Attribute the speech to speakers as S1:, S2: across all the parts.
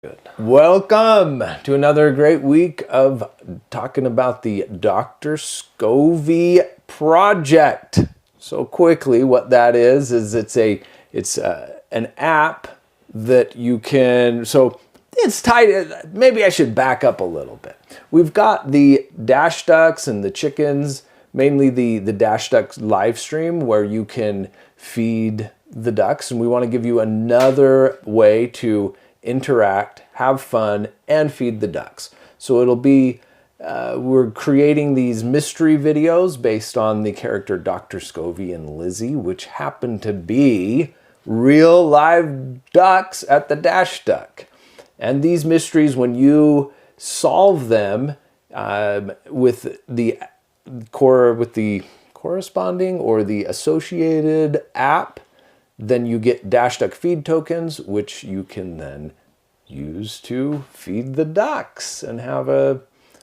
S1: Good. Welcome to another great week of talking about the Dr. Scovy project. So quickly, what that is it's an app that you can. So it's tied. Maybe I should back up a little bit. We've got the dash ducks and the chickens, mainly the dash ducks live stream where you can feed the ducks, and we want to give you another way to interact, have fun, and feed the ducks. So it'll be, we're creating these mystery videos based on the character Dr. Scovy and Lizzie, which happen to be real live ducks at the Dash Duck. And these mysteries, when you solve them with the corresponding or the associated app, then you get Dash Duck feed tokens, which you can then use to feed the ducks and have a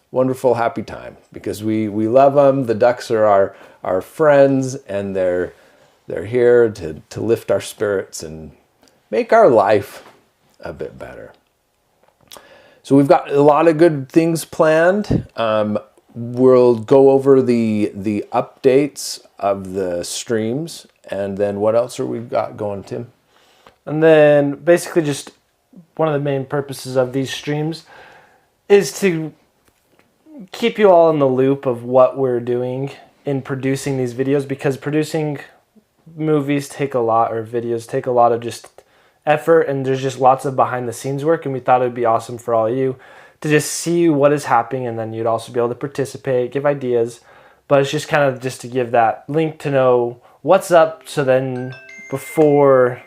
S1: wonderful, happy time. Because we love them. The ducks are our friends, and they're here to lift our spirits and make our life a bit better. So we've got a lot of good things planned. We'll go over the updates of the streams. And then what else are we got going, Tim?
S2: And then basically just one of the main purposes of these streams is to keep you all in the loop of what we're doing in producing these videos, because producing movies take a lot, or videos take a lot of just effort, and there's just lots of behind the scenes work, and we thought it would be awesome for all of you to just see what is happening, and then you'd also be able to participate, give ideas. But it's just kind of just to give that link to know what's up, so then so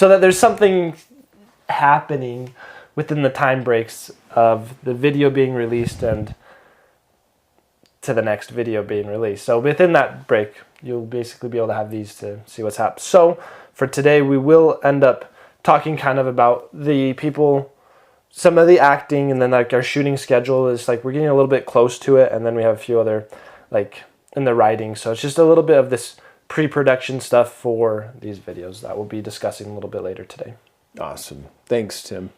S2: that there's something happening within the time breaks of the video being released and to the next video being released. So within that break, you'll basically be able to have these to see what's happened. So for today, we will end up talking kind of about the people, some of the acting, and then like our shooting schedule is like we're getting a little bit close to it, and then we have a few other like in the writing. So it's just a little bit of this pre-production stuff for these videos that we'll be discussing a little bit later today.
S1: Awesome. Thanks, Tim.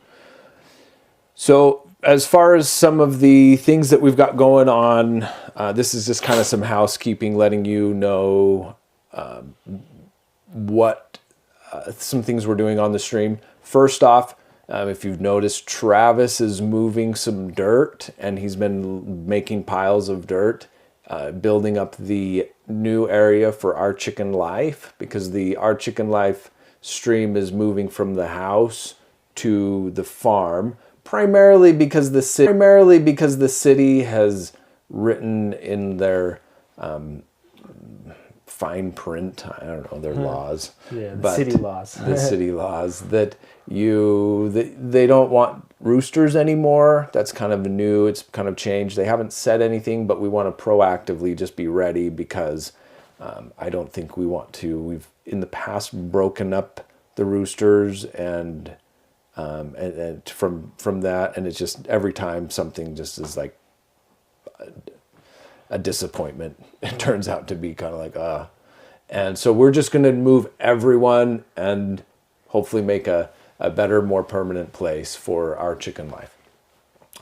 S1: So as far as some of the things that we've got going on, this is just kind of some housekeeping, letting you know what some things we're doing on the stream. First off, if you've noticed, Travis is moving some dirt, and he's been making piles of dirt, building up the new area for Our Chicken Life, because the Our Chicken Life stream is moving from the house to the farm, primarily because the city has written in their fine print, I don't know, their laws.
S2: Yeah, the city laws.
S1: The city laws that they don't want roosters anymore. That's kind of new. It's kind of changed. They haven't said anything, but we want to proactively just be ready, because I don't think we want to. We've in the past broken up the roosters and from that, and it's just every time something just is like a disappointment. It turns out to be kind of like and so we're just going to move everyone and hopefully make a better, more permanent place for Our Chicken Life.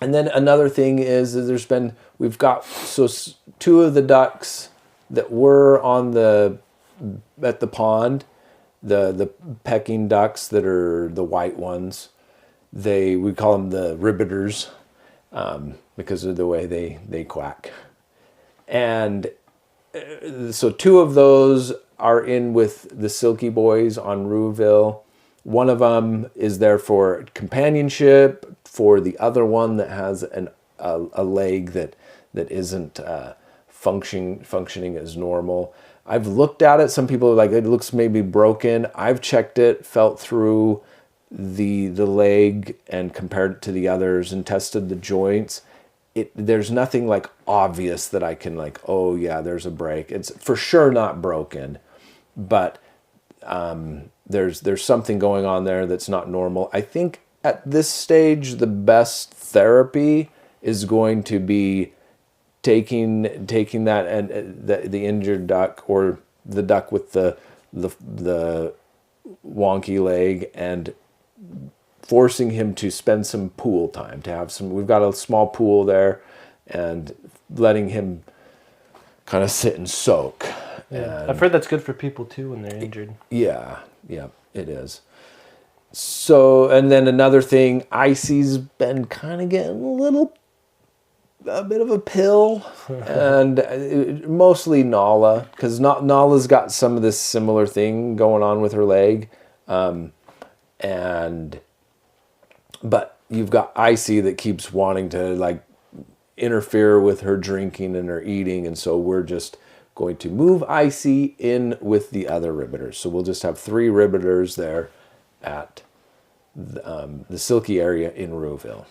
S1: And then another thing is we've got two of the ducks that were at the pond, the pecking ducks that are the white ones. We call them the ribbiters because of the way they quack. And so two of those are in with the Silky Boys on Rouville. One of them is there for companionship for the other one that has a leg that isn't functioning as normal. I've looked at it. Some people are like, it looks maybe broken. I've checked it, felt through the leg and compared it to the others and tested the joints. There's nothing like obvious that I can like, oh yeah, there's a break. It's for sure not broken, but there's something going on there that's not normal. I think at this stage, the best therapy is going to be taking that and the injured duck, or the duck with the wonky leg, and forcing him to spend some pool time, to have some. We've got a small pool there, and letting him kind of sit and soak.
S2: Yeah.
S1: And
S2: I've heard that's good for people too when they're injured.
S1: yeah, it is. So, and then another thing, Icy's been kind of getting a bit of a pill, and mostly Nala, because Nala's got some of this similar thing going on with her leg, but you've got Icy that keeps wanting to like interfere with her drinking and her eating, and so we're just going to move Icy in with the other ribbiters. So we'll just have 3 ribbiters there at the Silky area in Rouville.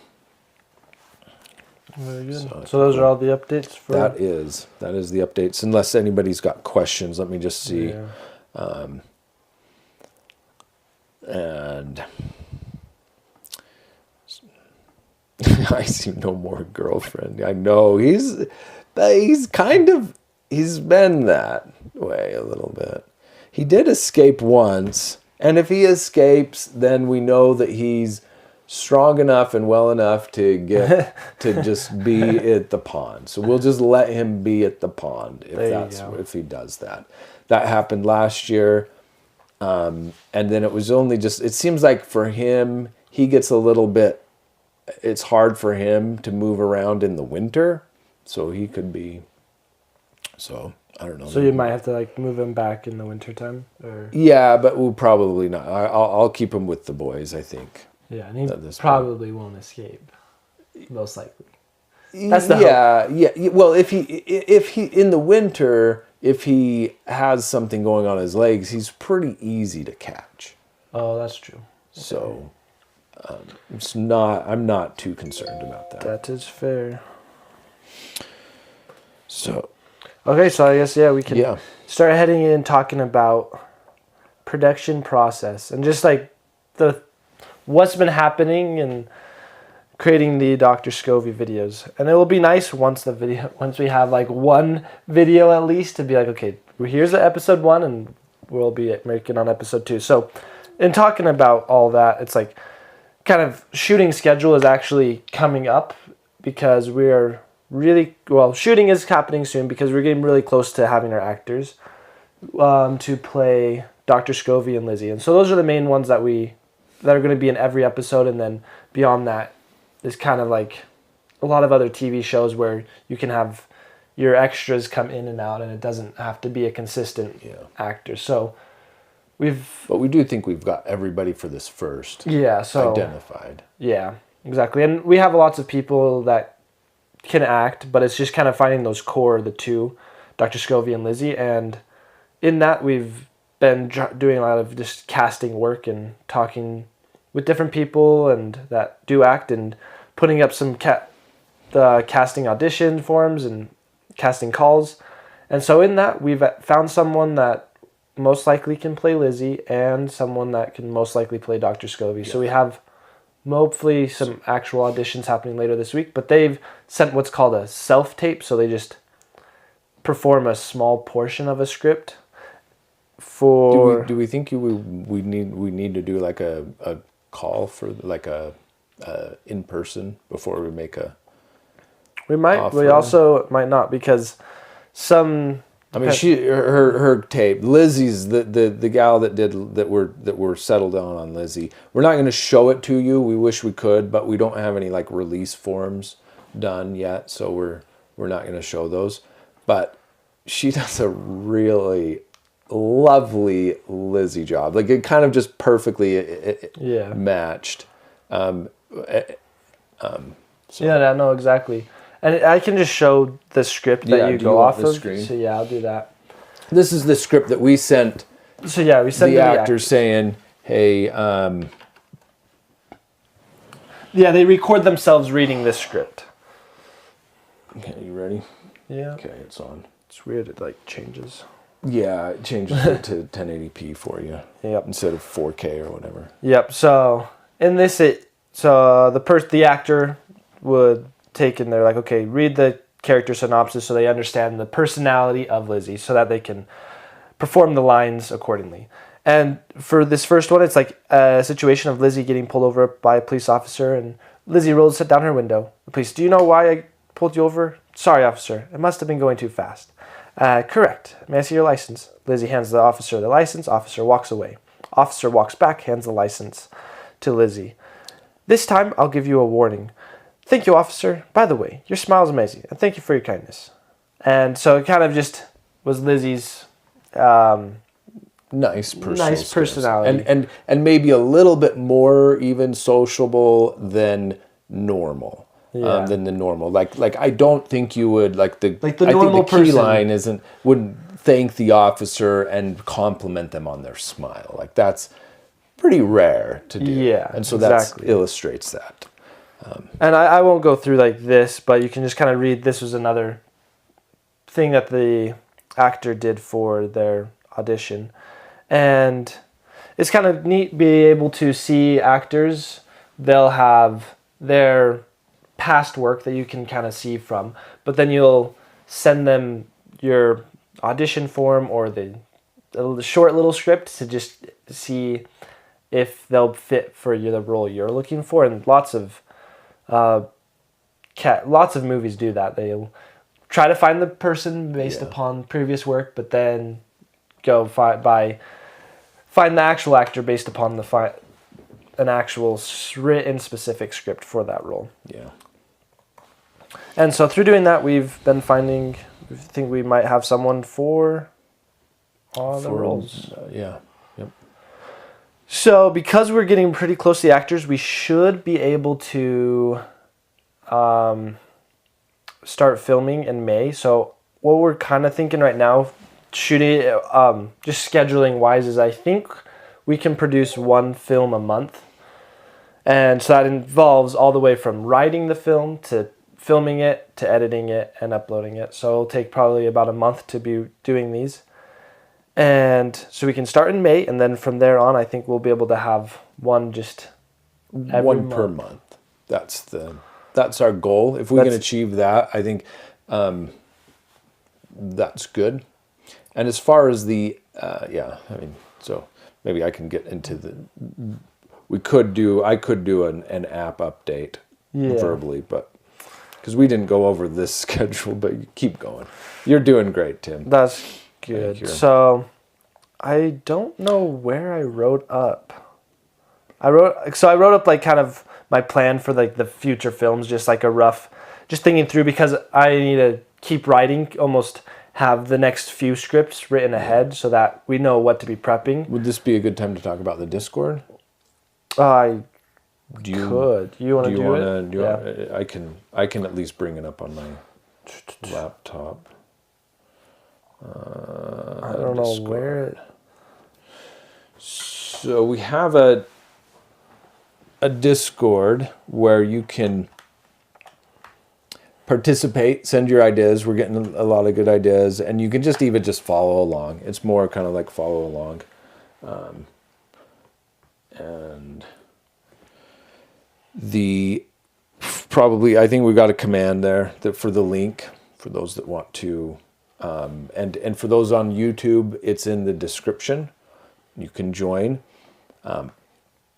S2: Very good. So those are all the updates for
S1: that is the updates. Unless anybody's got questions, let me just see.
S2: Yeah.
S1: And I see no more girlfriend. I know he's been that way a little bit. He did escape once, and if he escapes, then we know that he's strong enough and well enough to get to just be at the pond. So we'll just let him be at the pond if he does that. That happened last year, and then it was only just. It seems like for him, he gets a little bit. It's hard for him to move around in the winter, so he could be. So I don't know.
S2: So you might have to like move him back in the wintertime, or
S1: yeah, but we'll probably not. I'll keep him with the boys, I think.
S2: Yeah, and he probably won't escape, most likely.
S1: That's the hope. Yeah. Well, if he in the winter, if he has something going on his legs, he's pretty easy to catch.
S2: Oh, that's true.
S1: So it's not. I'm not too concerned about that.
S2: That is fair.
S1: So.
S2: Okay, so I guess we can start heading in talking about production process and just like what's been happening and creating the Dr. Scovy videos. And it will be nice once we have like one video at least to be like, okay, here's the episode 1 and we'll be making on episode 2. So in talking about all that, it's like kind of shooting schedule is actually coming up because we are shooting is happening soon because we're getting really close to having our actors to play Dr. Scovy and Lizzie. And so those are the main ones that are going to be in every episode, and then beyond that is kind of like a lot of other TV shows where you can have your extras come in and out and it doesn't have to be a consistent actor. So but
S1: we do think we've got everybody for this first identified.
S2: Yeah, exactly. And we have lots of people that can act, but it's just kind of finding those core, the 2, Dr. Scovy and Lizzie, and in that we've been doing a lot of just casting work and talking with different people and that do act and putting up some the casting audition forms and casting calls. And so in that we've found someone that most likely can play Lizzie and someone that can most likely play Dr. Scovy. Yeah. So we have hopefully some actual auditions happening later this week, but they've sent what's called a self-tape, so they just perform a small portion of a script. Do
S1: we think we need to do like a call for like a in person before we make a?
S2: We might. Offer? We also might not because some.
S1: I mean, her tape. Lizzie's the gal that we're settled on Lizzie. We're not going to show it to you. We wish we could, but we don't have any like release forms done yet, so we're not going to show those. But she does a really lovely Lizzie job. Like it kind of just perfectly matched.
S2: So. Yeah, no, exactly. And I can just show the script that you go off of. Screen? So yeah, I'll do that.
S1: This is the script that we sent.
S2: So yeah, we sent
S1: the actors saying, "Hey."
S2: Yeah, they record themselves reading this script.
S1: Okay, you ready?
S2: Yeah.
S1: Okay, it's on.
S2: It's weird. It like changes.
S1: Yeah, it changes it to 1080p for you.
S2: Yep.
S1: Instead of 4K or whatever.
S2: Yep. So in this, the actor would take in there like, okay, read the character synopsis so they understand the personality of Lizzie so that they can perform the lines accordingly. And for this first one, it's like a situation of Lizzie getting pulled over by a police officer, and Lizzie rolls down her window. The police, do you know why I pulled you over? Sorry, officer. It must have been going too fast. Correct. May I see your license? Lizzie hands the officer the license. Officer walks away. Officer walks back, hands the license to Lizzie. This time, I'll give you a warning. Thank you, officer. By the way, your smile is amazing, and thank you for your kindness. And so it kind of just was Lizzie's
S1: nice
S2: personality.
S1: And maybe a little bit more even sociable than normal. Than the normal. Like I don't think you would
S2: normal
S1: I think the key
S2: person
S1: line wouldn't thank the officer and compliment them on their smile. Like that's pretty rare to do.
S2: Yeah,
S1: and so
S2: exactly.
S1: that illustrates that.
S2: And I won't go through like this, but you can just kind of read. This was another thing that the actor did for their audition, and it's kind of neat being able to see actors. They'll have their past work that you can kind of see from, but then you'll send them your audition form or the short little script to just see if they'll fit for the role you're looking for. And lots of movies do that. They'll try to find the person based upon previous work, but then go find the actual actor based upon an actual written specific script for that role.
S1: Yeah.
S2: And so through doing that, we've been finding, we think we might have someone for all the roles.
S1: Yeah. Yep.
S2: So because we're getting pretty close to the actors, we should be able to start filming in May. So what we're kind of thinking right now, shooting, just scheduling wise, is I think we can produce one film a month. And so that involves all the way from writing the film to filming it, to editing it, and uploading it. So it'll take probably about a month to be doing these. And so we can start in May, and then from there on, I think we'll be able to have one
S1: per month. That's our goal. If we can achieve that, I think that's good. And as far as so maybe I can get into I could do an app update verbally, but because we didn't go over this schedule, but you keep going. You're doing great, Tim.
S2: That's good. So I don't know where I wrote up. I wrote up like kind of my plan for like the future films, just like a rough, just thinking through, because I need to keep writing, almost have the next few scripts written ahead so that we know what to be prepping.
S1: Would this be a good time to talk about the Discord?
S2: You want to do it?
S1: I can at least bring it up on my laptop.
S2: I don't know
S1: Discord.
S2: where.
S1: So we have a Discord where you can participate, send your ideas. We're getting a lot of good ideas, and you can just follow along. It's more kind of like follow along. And I think we got a command there for the link for those that want to, and for those on YouTube, it's in the description. You can join.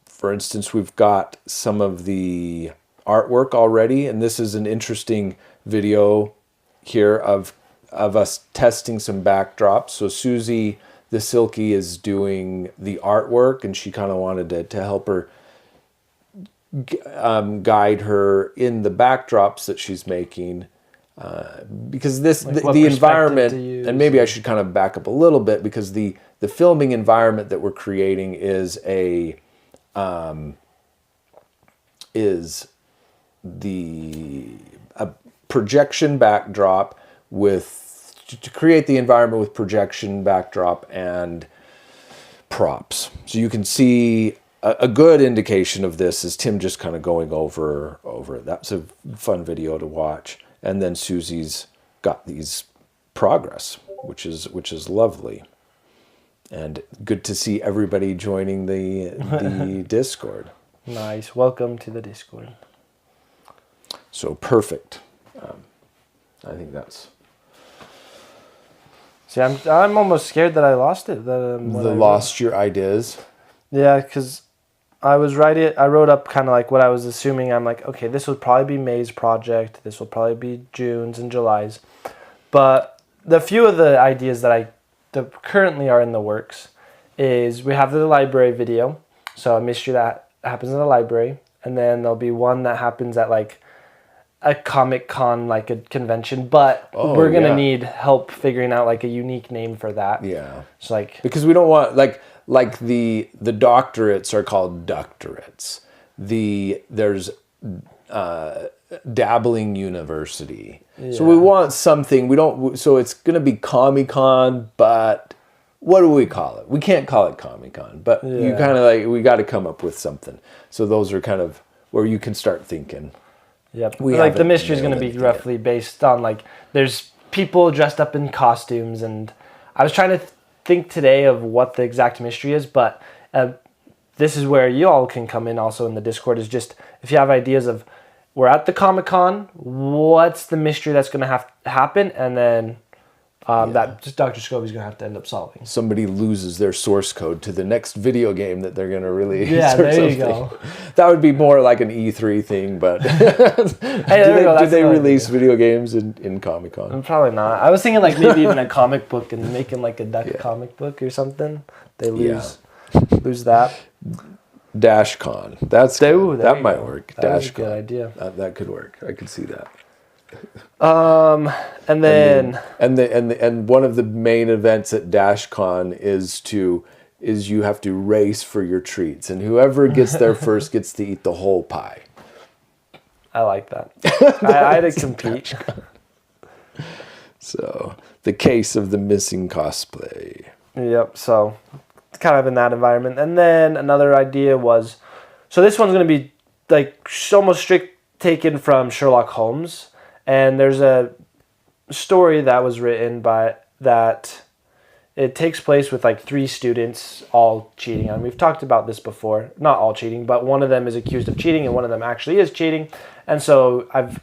S1: For instance, we've got some of the artwork already, and this is an interesting video here of us testing some backdrops. So Susie the Silky is doing the artwork, and she kind of wanted to help her guide her in the backdrops that she's making, because the environment, and maybe I should kind of back up a little bit, because the filming environment that we're creating is a projection backdrop to create the environment with projection backdrop and props. So you can see a good indication of this is Tim just kind of going over it. That's a fun video to watch. And then Susie's got these progress, which is lovely. And good to see everybody joining the Discord.
S2: Nice. Welcome to the Discord.
S1: So perfect. I think that's
S2: See, I'm almost scared that I lost it.
S1: Lost your ideas.
S2: Yeah, because I wrote up kind of like what I was assuming. I'm like, okay, this would probably be May's project. This will probably be June's and July's. But the few of the ideas that currently are in the works is we have the library video. So a mystery that happens in the library. And then there'll be one that happens at like a Comic-Con, like a convention, but we're gonna need help figuring out like a unique name for that.
S1: Yeah.
S2: So like,
S1: because we don't want like the doctorates are called doctorates. There's dabbling university. Yeah. So we want something. We don't. So it's gonna be Comic-Con, but what do we call it? We can't call it Comic-Con, but you kind of like we got to come up with something. So those are kind of where you can start thinking.
S2: Yep. Like the mystery is going to be roughly based on like there's people dressed up in costumes, and I was trying to think today of what the exact mystery is, but this is where you all can come in also in the Discord, is just if you have ideas of we're at the Comic-Con, what's the mystery that's going to have to happen, and then that just Dr. Scovy's going to have to end up solving.
S1: Somebody loses their source code to the next video game that they're going to release.
S2: Yeah, there you go.
S1: That would be more like an E3 thing, but
S2: do
S1: they release video games in Comic-Con?
S2: Probably not. I was thinking like maybe even a comic book and making like a duck comic book or something. They lose that.
S1: DashCon. That might work.
S2: That's a good idea.
S1: That could work. I could see that.
S2: And then
S1: one of the main events at DashCon is you have to race for your treats, and whoever gets there first gets to eat the whole pie.
S2: I like that. I had to compete.
S1: So the case of the missing cosplay.
S2: Yep. So it's kind of in that environment, and then another idea was, so this one's going to be like almost strict taken from Sherlock Holmes. And there's a story that was written that it takes place with like 3 students all cheating. And we've talked about this before. Not all cheating, but one of them is accused of cheating and one of them actually is cheating. And so I've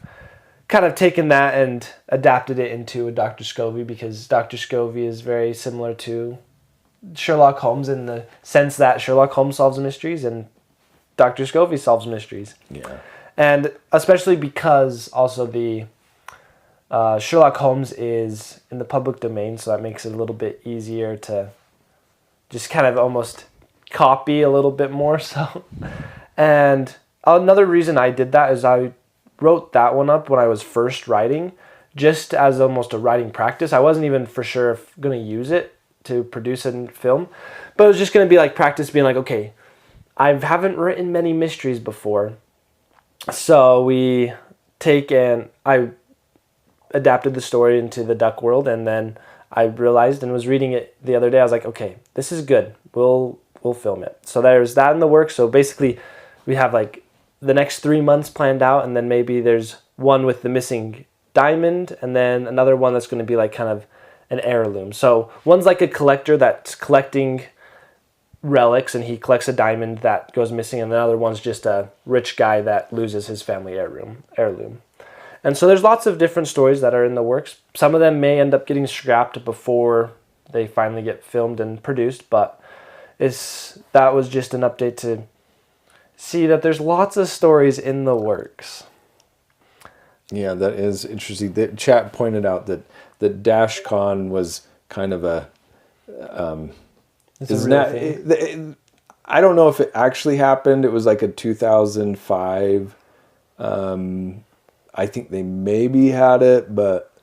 S2: kind of taken that and adapted it into a Dr. Scovy, because Dr. Scovy is very similar to Sherlock Holmes in the sense that Sherlock Holmes solves mysteries and Dr. Scovy solves mysteries.
S1: Yeah.
S2: And especially because also the Sherlock Holmes is in the public domain, so that makes it a little bit easier to just kind of almost copy a little bit more so. And another reason I did that is I wrote that one up when I was first writing, just as almost a writing practice. I wasn't even for sure if going to use it to produce a film, but it was just going to be like practice, being like, okay, I haven't written many mysteries before. So I adapted the story into the duck world, and then I realized and was reading it the other day. I was like, okay, this is good. We'll film it. So there's that in the works. So basically, we have like the next 3 months planned out, and then maybe there's one with the missing diamond, and then another one that's going to be like kind of an heirloom. So one's like a collector that's collecting relics, and he collects a diamond that goes missing, and the other one's just a rich guy that loses his family heirloom. And so there's lots of different stories that are in the works. Some of them may end up getting scrapped before they finally get filmed and produced, but that was just an update to see that there's lots of stories in the works.
S1: Yeah, that is interesting. The chat pointed out that DashCon was kind of a I don't know if it actually happened. It was like a 2005. I think they maybe had it, but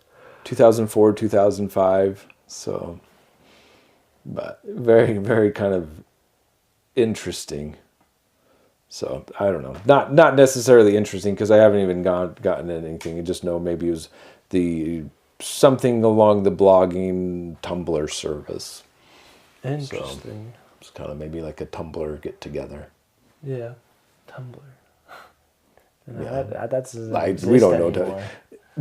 S1: 2004, 2005. So, but very, very kind of interesting. So I don't know. Not necessarily interesting because I haven't even gotten anything. I just know maybe it was something along the blogging Tumblr service.
S2: Interesting.
S1: So it's kind of maybe like a Tumblr get together.
S2: Yeah, Tumblr.
S1: Yeah.
S2: We
S1: don't know.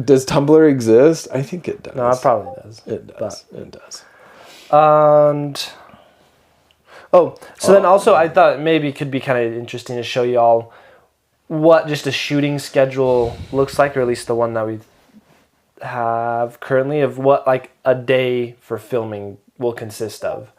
S1: Does Tumblr exist? I think it does.
S2: No, it probably does.
S1: It does. It does.
S2: And then also I thought maybe it could be kind of interesting to show you all what just a shooting schedule looks like, or at least the one that we have currently of what like a day for filming will consist of.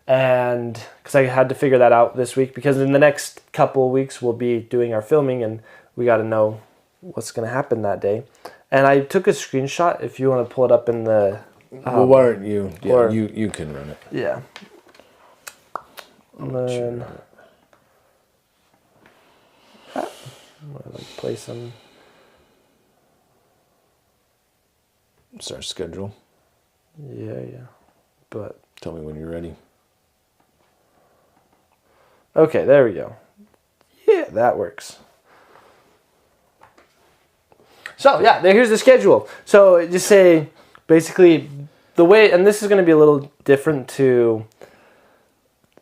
S2: And because I had to figure that out this week, because in the next couple of weeks we'll be doing our filming and we got to know what's going to happen that day. And I took a screenshot if you want to pull it up in the...
S1: well, why aren't you? Yeah,
S2: or-
S1: you can run it.
S2: Yeah. And then... like play some...
S1: It's our schedule.
S2: Yeah. But...
S1: Tell me when you're ready.
S2: Okay, there we go. Yeah, that works. So, yeah, here's the schedule. So, just say, basically, the way, and this is going to be a little different to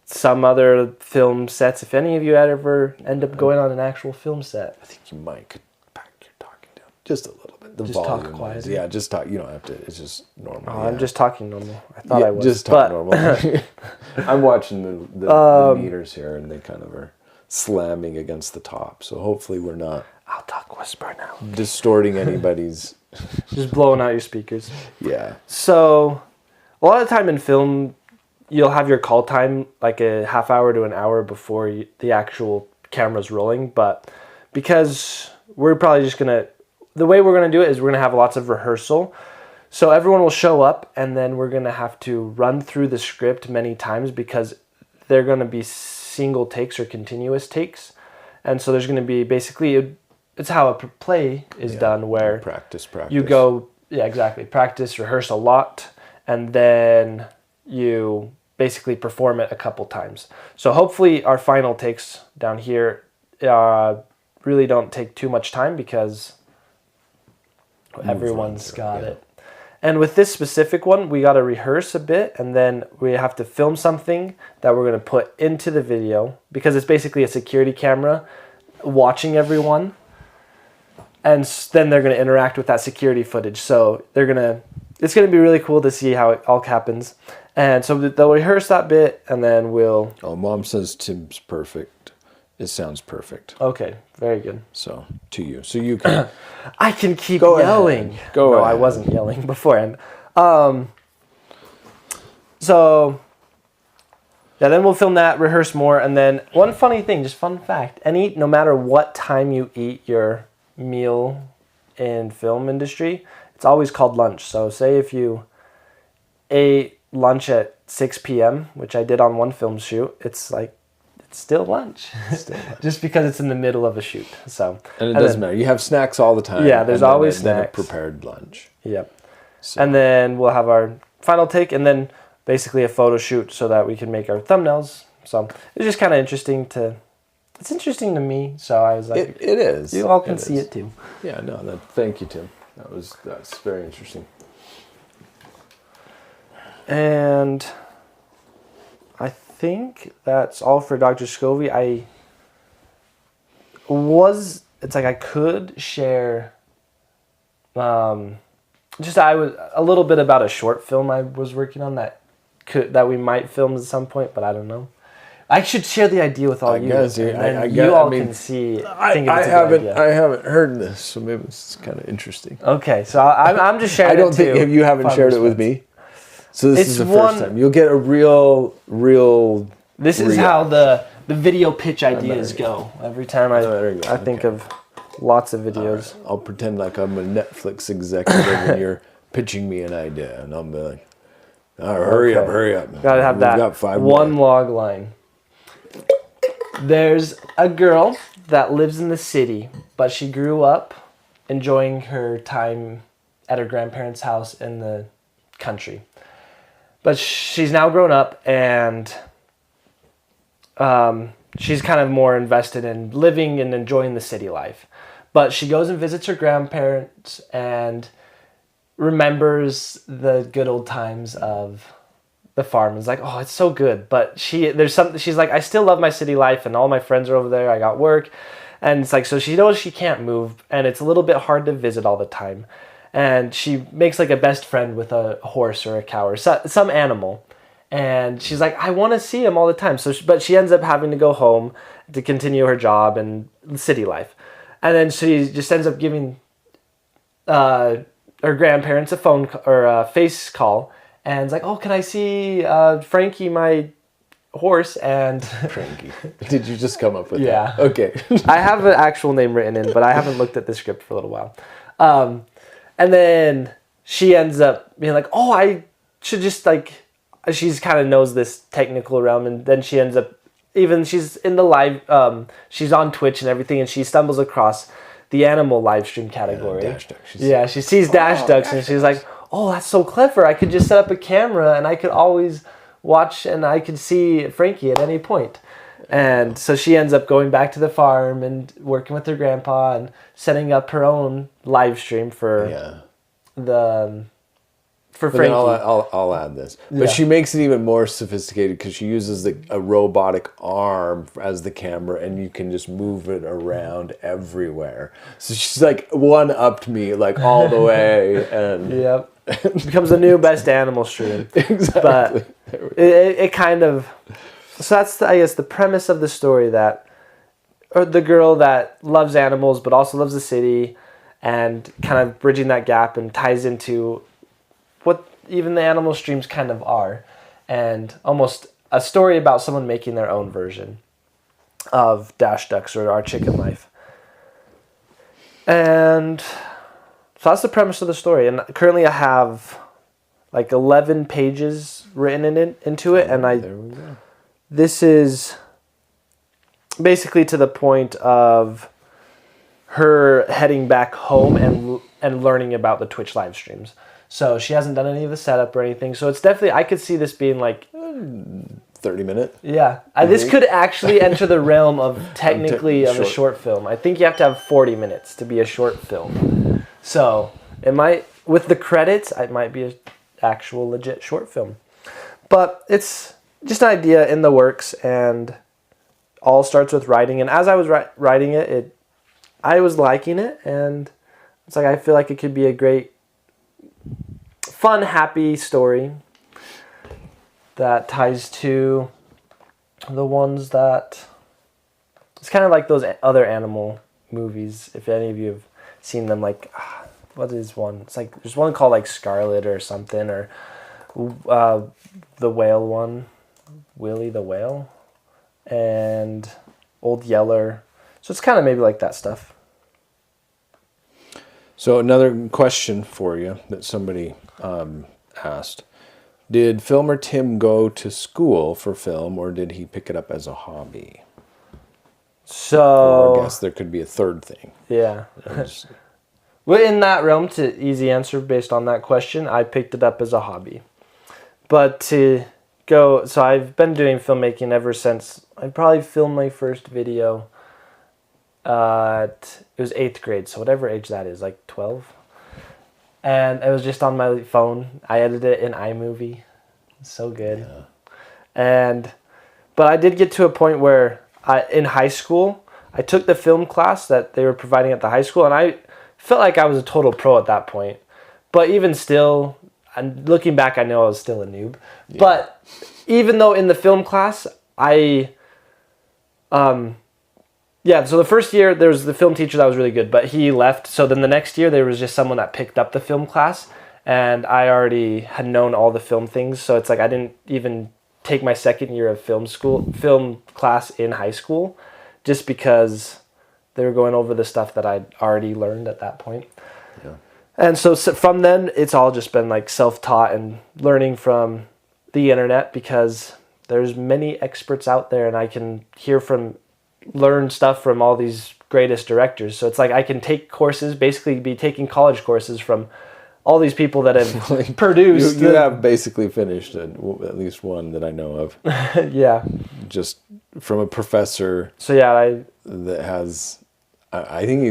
S2: some other film sets. If any of you ever end up going on an actual film set.
S1: I think you might could pack your talking down just a little bit. The
S2: Just talk
S1: volume
S2: quietly.
S1: Yeah, just talk. You don't have to. It's just normal.
S2: Oh,
S1: yeah.
S2: I'm just talking normal. I thought I was.
S1: Just talk normal. I'm watching the meters here, and they kind of are slamming against the top. So hopefully we're not
S2: I'll talk whisper now.
S1: distorting anybody's.
S2: Just blowing out your speakers.
S1: Yeah.
S2: So, a lot of time in film, you'll have your call time like a half hour to an hour before the actual camera's rolling. But because we're probably just going to... The way we're going to do it is we're going to have lots of rehearsal. So everyone will show up, and then we're going to have to run through the script many times because they're going to be single takes or continuous takes. And so there's going to be basically... It's how a play is done, where
S1: practice.
S2: you go, practice, rehearse a lot, and then you basically perform it a couple times. So hopefully our final takes down here really don't take too much time because everyone's got it. And with this specific one, we got to rehearse a bit, and then we have to film something that we're going to put into the video because it's basically a security camera watching everyone. And then they're going to interact with that security footage. So it's going to be really cool to see how it all happens. And so they'll rehearse that bit, and then we'll...
S1: Oh, Mom says Tim's perfect. It sounds perfect.
S2: Okay, very good.
S1: So, to you. So you can...
S2: I can keep
S1: Go
S2: yelling.
S1: ahead. Go ahead.
S2: I wasn't yelling beforehand. So... Yeah, then we'll film that, rehearse more, and then one funny thing, just fun fact, no matter what time you eat your meal in film industry, it's always called lunch. So say if you ate lunch at 6 p.m., which I did on one film shoot, it's still lunch. Just because it's in the middle of a shoot. So
S1: And it doesn't matter. You have snacks all the time.
S2: Yeah, there's always
S1: then a
S2: snacks.
S1: prepared lunch.
S2: Yep.
S1: So.
S2: And then we'll have our final take, and then basically a photo shoot so that we can make our thumbnails. So it's just kind of interesting to... It's interesting to me, so I was like...
S1: It is.
S2: You all can see it too.
S1: Yeah, no, thank you, Tim. That's very interesting.
S2: And I think that's all for Dr. Scovy. It's like I could share I was a little bit about a short film I was working on that we might film at some point, but I don't know. I should share the idea with all you.
S1: Guess,
S2: you all can see.
S1: I haven't heard this, so maybe it's kind of interesting.
S2: Okay, so I'm just sharing.
S1: I don't think
S2: if
S1: you haven't shared it with me. So this is the first time you'll get a real.
S2: This is how the video pitch ideas go. Every time I think of lots of videos.
S1: Right. I'll pretend like I'm a Netflix executive and you're pitching me an idea, and I'll be like, "All right, hurry up!
S2: Gotta have that
S1: got 5
S2: one
S1: more.
S2: log line." There's a girl that lives in the city, but she grew up enjoying her time at her grandparents' house in the country. But she's now grown up, and she's kind of more invested in living and enjoying the city life. But she goes and visits her grandparents and remembers the good old times of the farm. It's like, oh, it's so good. But she's like, I still love my city life, and all my friends are over there. I got work. And it's like, so she knows she can't move, and it's a little bit hard to visit all the time. And she makes like a best friend with a horse or a cow or some animal. And she's like, I want to see him all the time. But she ends up having to go home to continue her job and city life. And then she just ends up giving her grandparents a face call, and it's like, oh, can I see Frankie, my horse? And
S1: Frankie. Did you just come up with
S2: yeah.
S1: that? Okay.
S2: I have an actual name written in, but I haven't looked at the script for a little while. And then she ends up being like, oh, I should just like, she's kind of knows this technical realm, and then she ends up, even she's in the live, she's on Twitch and everything, and she stumbles across the animal live stream category.
S1: Dash duck.
S2: Yeah, she sees dash ducks, and she's like, oh, that's so clever. I could just set up a camera and I could always watch, and I could see Frankie at any point. And so she ends up going back to the farm and working with her grandpa and setting up her own live stream for Frankie.
S1: Then I'll add this. But she makes it even more sophisticated because she uses a robotic arm as the camera, and you can just move it around everywhere. So she's like one-upped me like all the way. And
S2: yep. It becomes the new best animal stream.
S1: Exactly.
S2: But it kind of... So that's, I guess, the premise of the story, that the girl that loves animals but also loves the city, and kind of bridging that gap and ties into what even the animal streams kind of are, and almost a story about someone making their own version of Dash Ducks or Our Chicken Life. And so that's the premise of the story. And currently I have like 11 pages written into it, and
S1: There we go.
S2: this is basically to the point of her heading back home and learning about the Twitch live streams. So she hasn't done any of the setup or anything. So it's definitely, I could see this being like
S1: 30 minute.
S2: Yeah. This could actually enter the realm of technically of a short film. I think you have to have 40 minutes to be a short film. So it might, with the credits, it might be an actual legit short film. But it's just an idea in the works, and all starts with writing. And as I was writing it, I was liking it, and it's like I feel like it could be a great, fun, happy story that ties to the ones that... It's kind of like those other animal movies, if any of you have seen them, like... What is one? It's like, there's one called like Scarlet or something, or the whale one, Willie the Whale, and Old Yeller. So it's kind of maybe like that stuff.
S1: So another question for you that somebody asked. Did Filmer Tim go to school for film, or did he pick it up as a hobby?
S2: So...
S1: Or I guess there could be a third thing.
S2: Yeah. Well, in that realm, to easy answer based on that question, I picked it up as a hobby. But to go... So I've been doing filmmaking ever since... I probably filmed my first video it was 8th grade, so whatever age that is, like 12. And it was just on my phone. I edited it in iMovie. It's so good. Yeah. But I did get to a point where in high school, I took the film class that they were providing at the high school, and I felt like I was a total pro at that point. But even still, and looking back, I know I was still a noob. Yeah. But even though in the film class, so the first year, there was the film teacher that was really good, but he left. So then the next year, there was just someone that picked up the film class, and I already had known all the film things. So it's like I didn't even take my second year of film class in high school, just because they were going over the stuff that I'd already learned at that point. Yeah. And so from then, it's all just been like self-taught and learning from the internet, because there's many experts out there, and I can learn stuff from all these greatest directors. So it's like I can take courses, basically be taking college courses from all these people that have produced.
S1: You have basically finished at least one that I know of.
S2: Yeah.
S1: Just from a professor.
S2: So yeah,
S1: that has, I think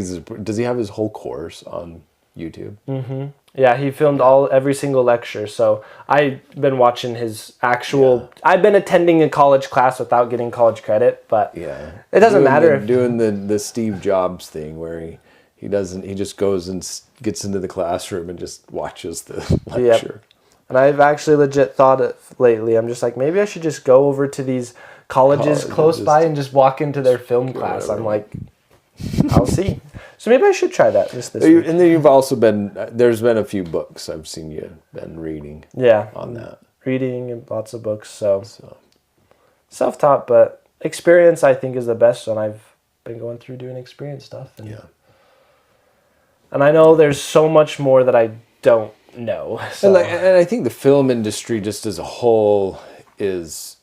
S1: does he have his whole course on YouTube? Mm-hmm.
S2: Yeah, he filmed every single lecture. So I've been watching his actual... Yeah. I've been attending a college class without getting college credit, but it doesn't matter.
S1: Doing the Steve Jobs thing where he just goes and gets into the classroom and just watches the lecture. Yep.
S2: And I've actually legit thought it lately. I'm just like, maybe I should just go over to these colleges close by and just walk into their film class. I'm like, I'll see. So maybe I should try that this
S1: And
S2: week.
S1: then you've also there's been a few books I've seen you been reading.
S2: Yeah,
S1: on that.
S2: Reading and lots of books. So self-taught, but experience I think is the best. And I've been going through doing experience stuff. And I know there's so much more that I don't know. So.
S1: And I think the film industry just as a whole is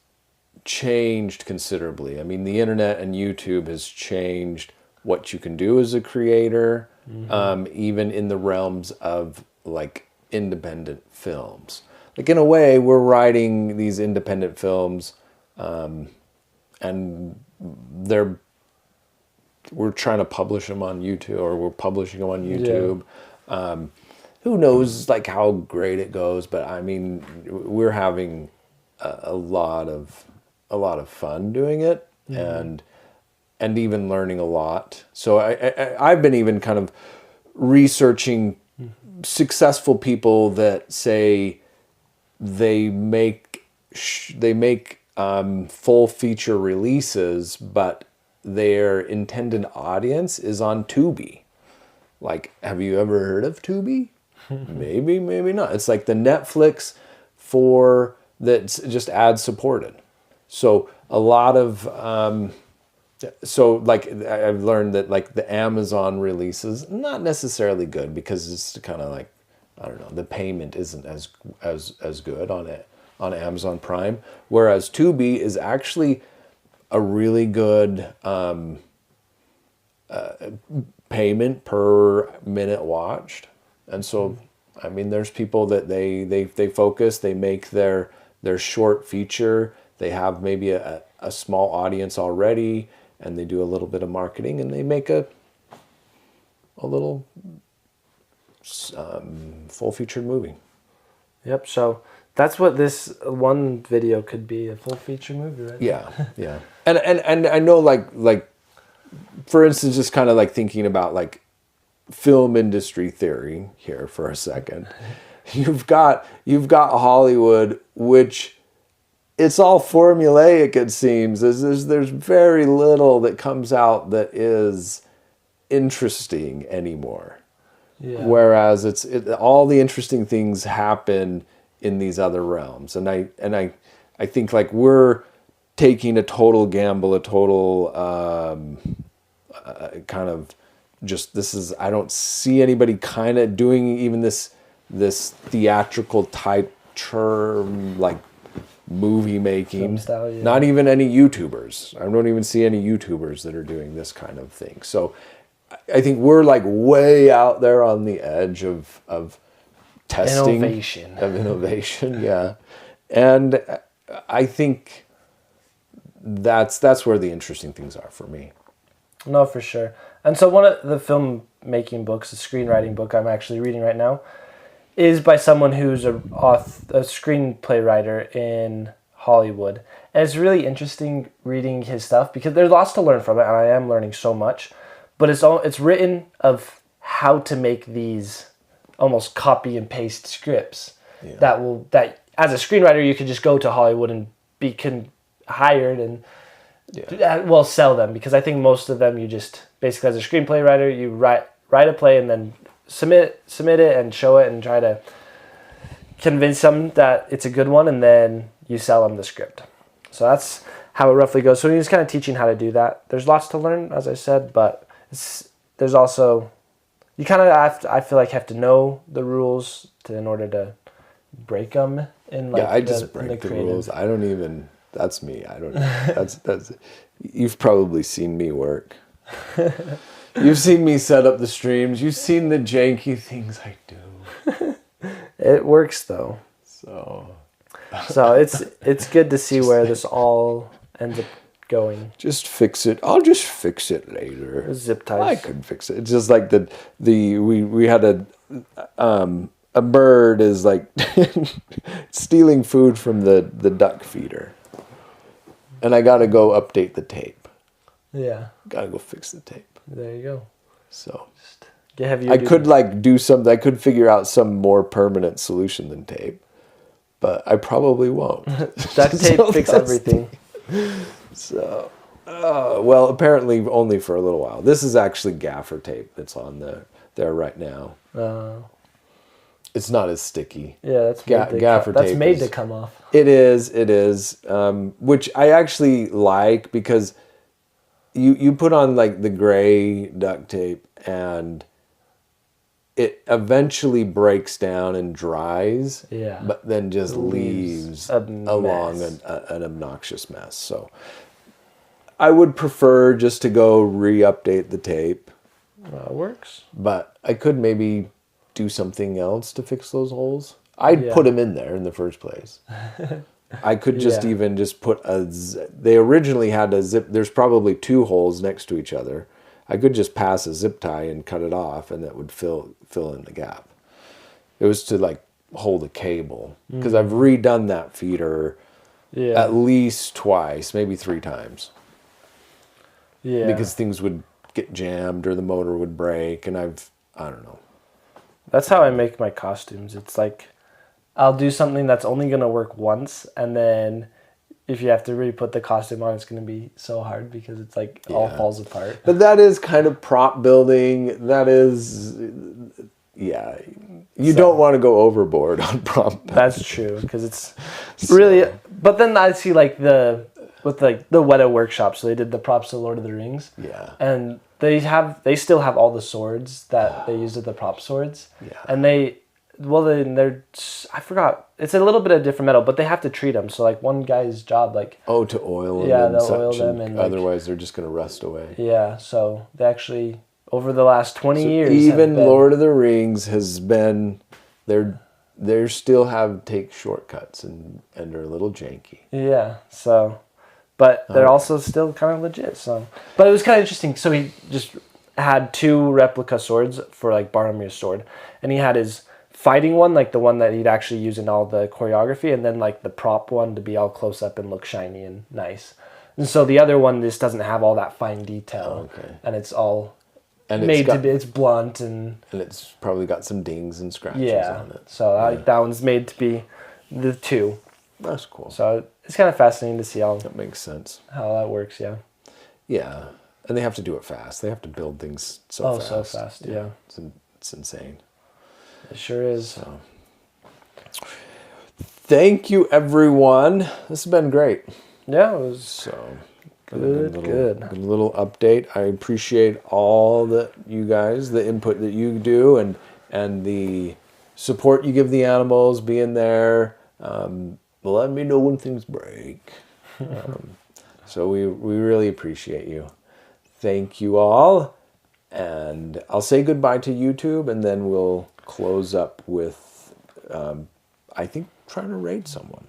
S1: changed considerably. I mean, the internet and YouTube has changed what you can do as a creator, even in the realms of like independent films. Like in a way, we're writing these independent films, and we're trying to publish them on YouTube, or we're publishing them on YouTube. Yeah. Who knows like how great it goes, but I mean, we're having a lot of fun doing it, and even learning a lot. So I've been even kind of researching successful people that say they make full feature releases, but their intended audience is on Tubi. Like, have you ever heard of Tubi? Maybe not. It's like the Netflix that's just ad supported. So a lot of like I've learned that like the Amazon releases not necessarily good, because it's kind of like, I don't know, the payment isn't as good on Amazon Prime, whereas Tubi is actually a really good payment per minute watched. And so I mean, there's people that they focus, they make their short feature, they have maybe a small audience already, and they do a little bit of marketing, and they make a little full featured movie.
S2: Yep. So that's what this one video could be, a full feature movie, right?
S1: Yeah, yeah. And I know like for instance, just kind of like thinking about like film industry theory here for a second. You've got Hollywood, which it's all formulaic, it seems. There's very little that comes out that is interesting anymore. Yeah. Whereas all the interesting things happen in these other realms. And I think like we're taking a total gamble, a total kind of just, I don't see anybody kind of doing even this theatrical type term like movie making. Style, yeah. Not even any YouTubers. I don't even see any YouTubers that are doing this kind of thing. So I think we're like way out there on the edge of testing. Innovation, yeah. And I think that's where the interesting things are for me.
S2: No, for sure. And so one of the filmmaking books, a screenwriting book I'm actually reading right now, is by someone who's a screenplay writer in Hollywood. And it's really interesting reading his stuff because there's lots to learn from it, and I am learning so much. But it's written of how to make these almost copy and paste scripts that as a screenwriter you could just go to Hollywood and be hired and sell them, because I think most of them you just basically as a screenplay writer you write a play and then submit it and show it and try to convince them that it's a good one, and then you sell them the script. So that's how it roughly goes. So he's kind of teaching how to do that. There's lots to learn, as I said, but there's also, you kind of I feel like have to know the rules in order to break them.
S1: I just break the rules. I don't even. That's me. I don't. That's. You've probably seen me work. You've seen me set up the streams. You've seen the janky things I do.
S2: It works though.
S1: So
S2: it's good to see where this all ends up going.
S1: Just fix it. I'll just fix it later.
S2: Zip ties.
S1: I could fix it. It's just like we had a bird is like stealing food from the duck feeder. And I got to go update the tape.
S2: Yeah.
S1: Got to go fix the tape.
S2: There you go.
S1: So
S2: I
S1: could like do something. I could figure out some more permanent solution than tape, but I probably won't.
S2: Duct tape fix everything.
S1: So Well, apparently only for a little while. This is actually gaffer tape that's on there right now. It's not as sticky.
S2: Yeah, that's
S1: Gaffer
S2: that's
S1: tape
S2: made
S1: is-
S2: to come off.
S1: It is, which I actually like because you put on like the gray duct tape and it eventually breaks down and dries,
S2: Yeah.
S1: but then just leaves
S2: a
S1: along
S2: mess.
S1: an obnoxious mess. So I would prefer just to go re-update the tape,
S2: Works.
S1: but I could maybe do something else to fix those holes. I'd put them in there in the first place. I could just
S2: Yeah.
S1: even just put they originally had a zip. There's probably 2 holes next to each other. I could just pass a zip tie and cut it off, and that would fill in the gap. It was to like hold a cable because I've redone that feeder
S2: Yeah.
S1: at least twice, maybe 3 times,
S2: Yeah.
S1: because things would get jammed or the motor would break, and I don't know.
S2: That's how I make my costumes. It's like I'll do something that's only gonna work once, and then if you have to re-put the costume on, it's gonna be so hard because it's like all falls apart.
S1: But that is kind of prop building. That is, yeah. You don't want to go overboard on prop building.
S2: That's true because it's really. But then I see like the Weta workshop. So they did the props to Lord of the Rings.
S1: Yeah.
S2: And they still have all the swords that they used as the prop swords.
S1: Yeah.
S2: And they're I forgot. It's a little bit of different metal, but they have to treat them. So like one guy's job, like
S1: Oh, to oil them.
S2: Yeah,
S1: and
S2: they'll
S1: such,
S2: oil them and, like-
S1: otherwise they're just going to rust away.
S2: yeah. So they actually over the last 20 years,
S1: Even
S2: have been-
S1: Lord of the Rings has been, they still take shortcuts and are a little janky.
S2: Yeah. So, but they're also still kind of legit. So, but it was kind of interesting. So he just had 2 replica swords for like Boromir's sword, and he had his fighting one, like the one that he'd actually use in all the choreography, and then like the prop one to be all close up and look shiny and nice. And so the other one just doesn't have all that fine detail, and it's all
S1: And
S2: it's blunt and
S1: it's probably got some dings and scratches
S2: yeah.
S1: on it.
S2: So that one's made to be the 2.
S1: That's cool.
S2: So it's kind of fascinating to see
S1: That makes sense.
S2: how that works. Yeah.
S1: Yeah. And they have to do it fast. They have to build things so fast.
S2: So fast. Yeah.
S1: It's insane.
S2: It sure is.
S1: So, thank you, everyone. This has been great.
S2: Yeah, it was
S1: So,
S2: good.
S1: good little update. I appreciate all that you guys, the input that you do, and the support you give the animals, being there, letting me know when things break. So we really appreciate you. Thank you all. And I'll say goodbye to YouTube, and then we'll close up with, I think, trying to raid someone.